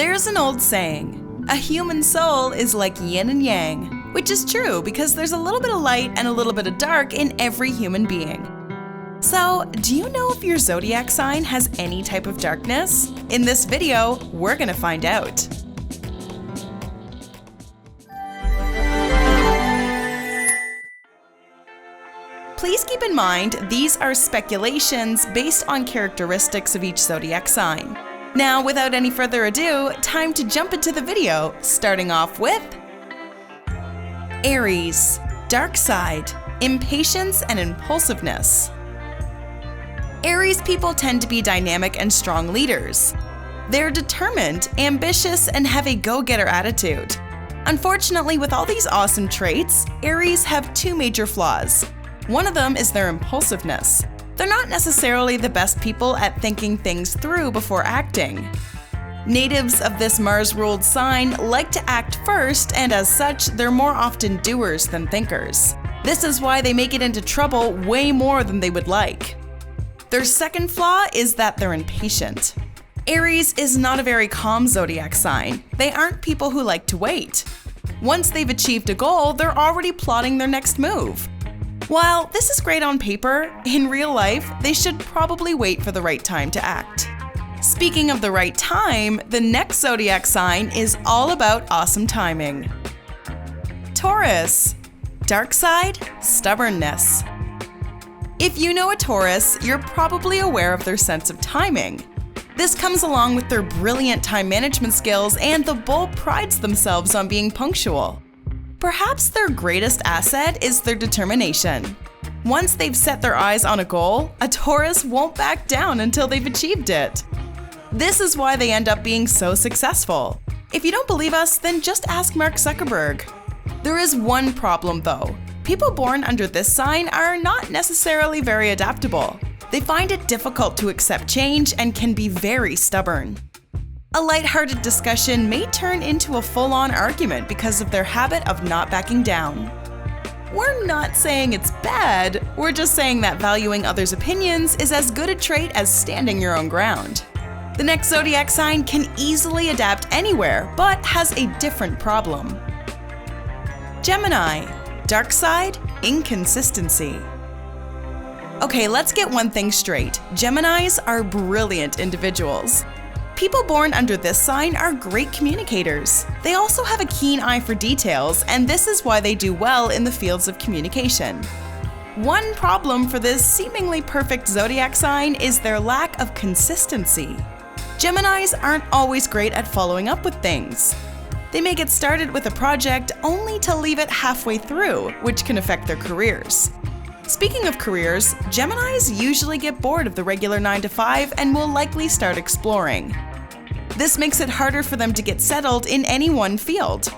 There's an old saying, a human soul is like yin and yang, which is true because there's a little bit of light and a little bit of dark in every human being. So, do you know if your zodiac sign has any type of darkness? In this video, we're gonna find out. Please keep in mind, these are speculations based on characteristics of each zodiac sign. Now, without any further ado, time to jump into the video, starting off with Aries, dark side, impatience and impulsiveness. Aries people tend to be dynamic and strong leaders. They're determined, ambitious, and have a go-getter attitude. Unfortunately, with all these awesome traits, Aries have two major flaws. One of them is their impulsiveness. They're not necessarily the best people at thinking things through before acting. Natives of this Mars-ruled sign like to act first, and as such, they're more often doers than thinkers. This is why they make it into trouble way more than they would like. Their second flaw is that they're impatient. Aries is not a very calm zodiac sign. They aren't people who like to wait. Once they've achieved a goal, they're already plotting their next move. While this is great on paper, in real life, they should probably wait for the right time to act. Speaking of the right time, the next zodiac sign is all about awesome timing. Taurus, dark side, stubbornness. If you know a Taurus, you're probably aware of their sense of timing. This comes along with their brilliant time management skills, and the bull prides themselves on being punctual. Perhaps their greatest asset is their determination. Once they've set their eyes on a goal, a Taurus won't back down until they've achieved it. This is why they end up being so successful. If you don't believe us, then just ask Mark Zuckerberg. There is one problem though. People born under this sign are not necessarily very adaptable. They find it difficult to accept change and can be very stubborn. A lighthearted discussion may turn into a full-on argument because of their habit of not backing down. We're not saying it's bad, we're just saying that valuing others' opinions is as good a trait as standing your own ground. The next zodiac sign can easily adapt anywhere, but has a different problem. Gemini, dark side, inconsistency. Okay, let's get one thing straight. Geminis are brilliant individuals. People born under this sign are great communicators. They also have a keen eye for details, and this is why they do well in the fields of communication. One problem for this seemingly perfect zodiac sign is their lack of consistency. Geminis aren't always great at following up with things. They may get started with a project only to leave it halfway through, which can affect their careers. Speaking of careers, Geminis usually get bored of the regular 9-to-5 and will likely start exploring. This makes it harder for them to get settled in any one field.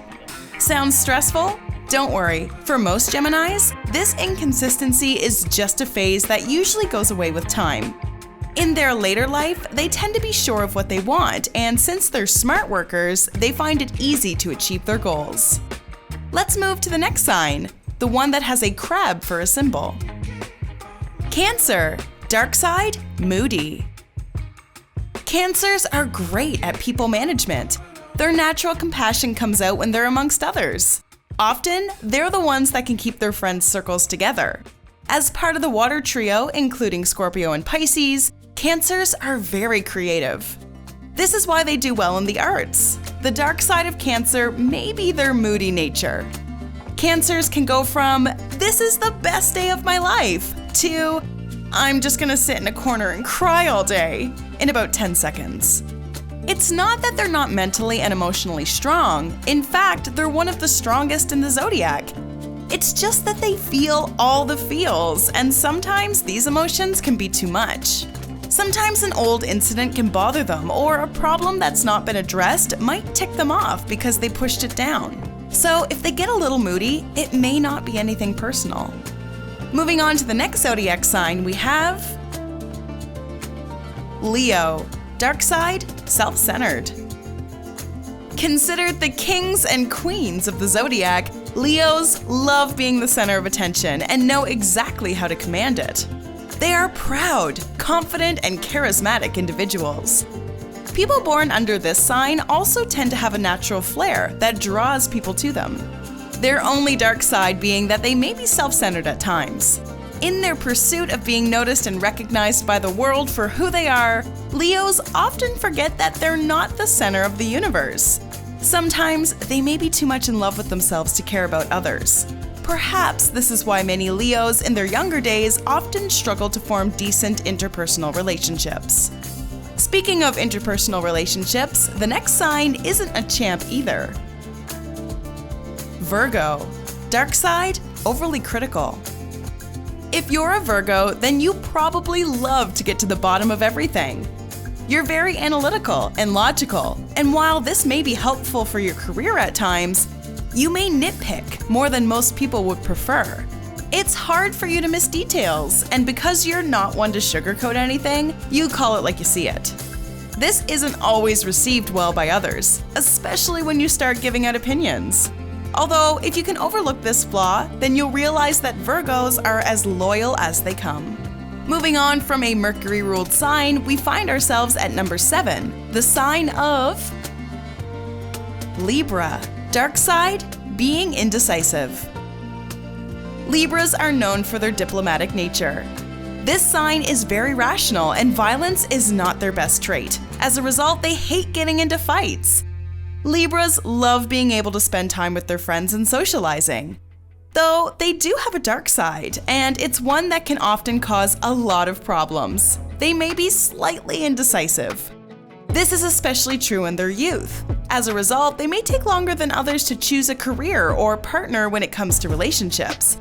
Sounds stressful? Don't worry, for most Geminis, this inconsistency is just a phase that usually goes away with time. In their later life, they tend to be sure of what they want, and since they're smart workers, they find it easy to achieve their goals. Let's move to the next sign, the one that has a crab for a symbol. Cancer, dark side, moody. Cancers are great at people management. Their natural compassion comes out when they're amongst others. Often, they're the ones that can keep their friends' circles together. As part of the water trio, including Scorpio and Pisces, Cancers are very creative. This is why they do well in the arts. The dark side of Cancer may be their moody nature. Cancers can go from, "This is the best day of my life," to, "I'm just gonna sit in a corner and cry all day," in about 10 seconds. It's not that they're not mentally and emotionally strong. In fact, they're one of the strongest in the zodiac. It's just that they feel all the feels, and sometimes these emotions can be too much. Sometimes an old incident can bother them, or a problem that's not been addressed might tick them off because they pushed it down. So if they get a little moody, it may not be anything personal. Moving on to the next zodiac sign, we have Leo, dark side, self-centered. Considered the kings and queens of the zodiac, Leos love being the center of attention and know exactly how to command it. They are proud, confident, and charismatic individuals. People born under this sign also tend to have a natural flair that draws people to them. Their only dark side being that they may be self-centered at times. In their pursuit of being noticed and recognized by the world for who they are, Leos often forget that they're not the center of the universe. Sometimes they may be too much in love with themselves to care about others. Perhaps this is why many Leos in their younger days often struggle to form decent interpersonal relationships. Speaking of interpersonal relationships, the next sign isn't a champ either. Virgo. Dark side, overly critical. If you're a Virgo, then you probably love to get to the bottom of everything. You're very analytical and logical, and while this may be helpful for your career at times, you may nitpick more than most people would prefer. It's hard for you to miss details, and because you're not one to sugarcoat anything, you call it like you see it. This isn't always received well by others, especially when you start giving out opinions. Although, if you can overlook this flaw, then you'll realize that Virgos are as loyal as they come. Moving on from a Mercury-ruled sign, we find ourselves at number 7, the sign of Libra. Dark side, being indecisive. Libras are known for their diplomatic nature. This sign is very rational, and violence is not their best trait. As a result, they hate getting into fights. Libras love being able to spend time with their friends and socializing. Though they do have a dark side, and it's one that can often cause a lot of problems. They may be slightly indecisive. This is especially true in their youth. As a result, they may take longer than others to choose a career or partner when it comes to relationships.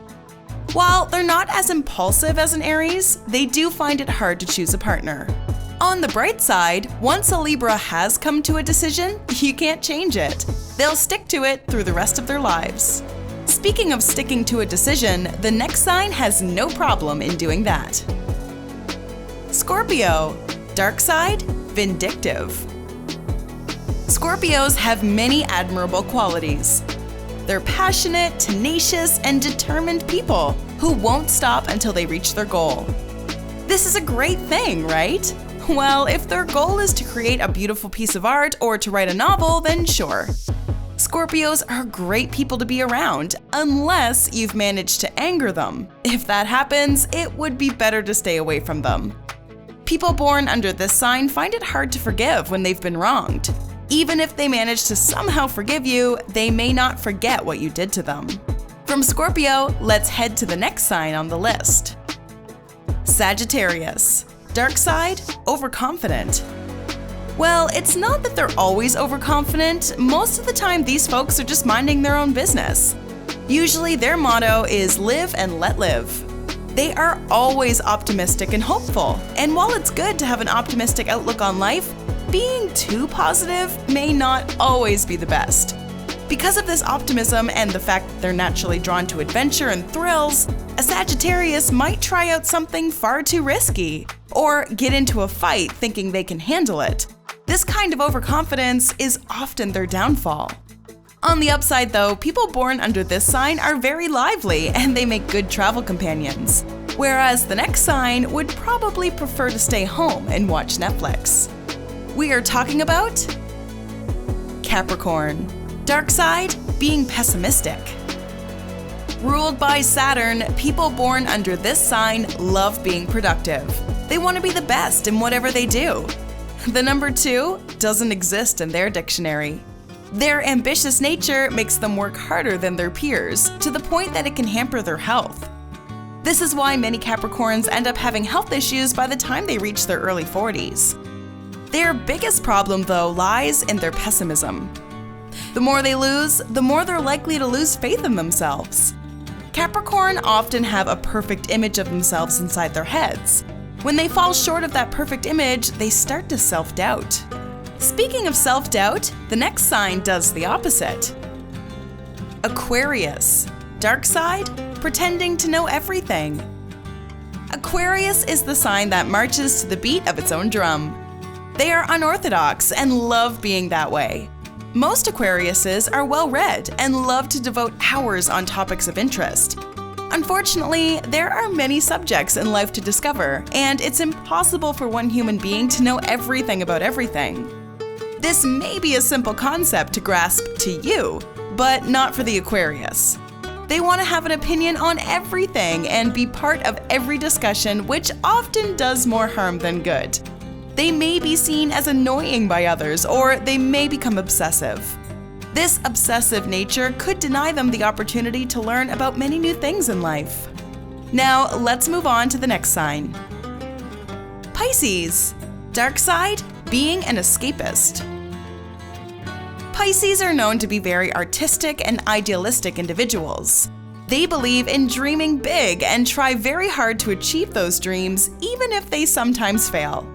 While they're not as impulsive as an Aries, they do find it hard to choose a partner. On the bright side, once a Libra has come to a decision, you can't change it. They'll stick to it through the rest of their lives. Speaking of sticking to a decision, the next sign has no problem in doing that. Scorpio. Dark side, vindictive. Scorpios have many admirable qualities. They're passionate, tenacious, and determined people who won't stop until they reach their goal. This is a great thing, right? Well, if their goal is to create a beautiful piece of art or to write a novel, then sure. Scorpios are great people to be around, unless you've managed to anger them. If that happens, it would be better to stay away from them. People born under this sign find it hard to forgive when they've been wronged. Even if they manage to somehow forgive you, they may not forget what you did to them. From Scorpio, let's head to the next sign on the list. Sagittarius. Dark side, overconfident. Well, it's not that they're always overconfident. Most of the time, these folks are just minding their own business. Usually, their motto is live and let live. They are always optimistic and hopeful. And while it's good to have an optimistic outlook on life, being too positive may not always be the best. Because of this optimism and the fact that they're naturally drawn to adventure and thrills, a Sagittarius might try out something far too risky, or get into a fight thinking they can handle it. This kind of overconfidence is often their downfall. On the upside though, people born under this sign are very lively and they make good travel companions, whereas the next sign would probably prefer to stay home and watch Netflix. We are talking about Capricorn. Dark side, being pessimistic. Ruled by Saturn, people born under this sign love being productive. They want to be the best in whatever they do. The number 2 doesn't exist in their dictionary. Their ambitious nature makes them work harder than their peers, to the point that it can hamper their health. This is why many Capricorns end up having health issues by the time they reach their early 40s. Their biggest problem, though, lies in their pessimism. The more they lose, the more they're likely to lose faith in themselves. Capricorn often have a perfect image of themselves inside their heads. When they fall short of that perfect image, they start to self-doubt. Speaking of self-doubt, the next sign does the opposite. Aquarius. Dark side, pretending to know everything. Aquarius is the sign that marches to the beat of its own drum. They are unorthodox and love being that way. Most Aquariuses are well-read and love to devote hours on topics of interest. Unfortunately, there are many subjects in life to discover, and it's impossible for one human being to know everything about everything. This may be a simple concept to grasp to you, but not for the Aquarius. They want to have an opinion on everything and be part of every discussion, which often does more harm than good. They may be seen as annoying by others, or they may become obsessive. This obsessive nature could deny them the opportunity to learn about many new things in life. Now, let's move on to the next sign. Pisces. Dark side, being an escapist. Pisces are known to be very artistic and idealistic individuals. They believe in dreaming big and try very hard to achieve those dreams, even if they sometimes fail.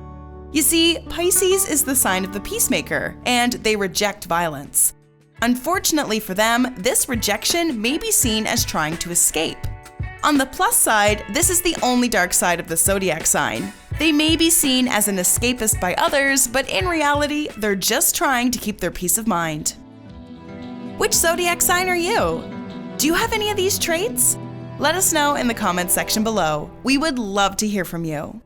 You see, Pisces is the sign of the peacemaker, and they reject violence. Unfortunately for them, this rejection may be seen as trying to escape. On the plus side, this is the only dark side of the Zodiac sign. They may be seen as an escapist by others, but in reality, they're just trying to keep their peace of mind. Which Zodiac sign are you? Do you have any of these traits? Let us know in the comments section below. We would love to hear from you.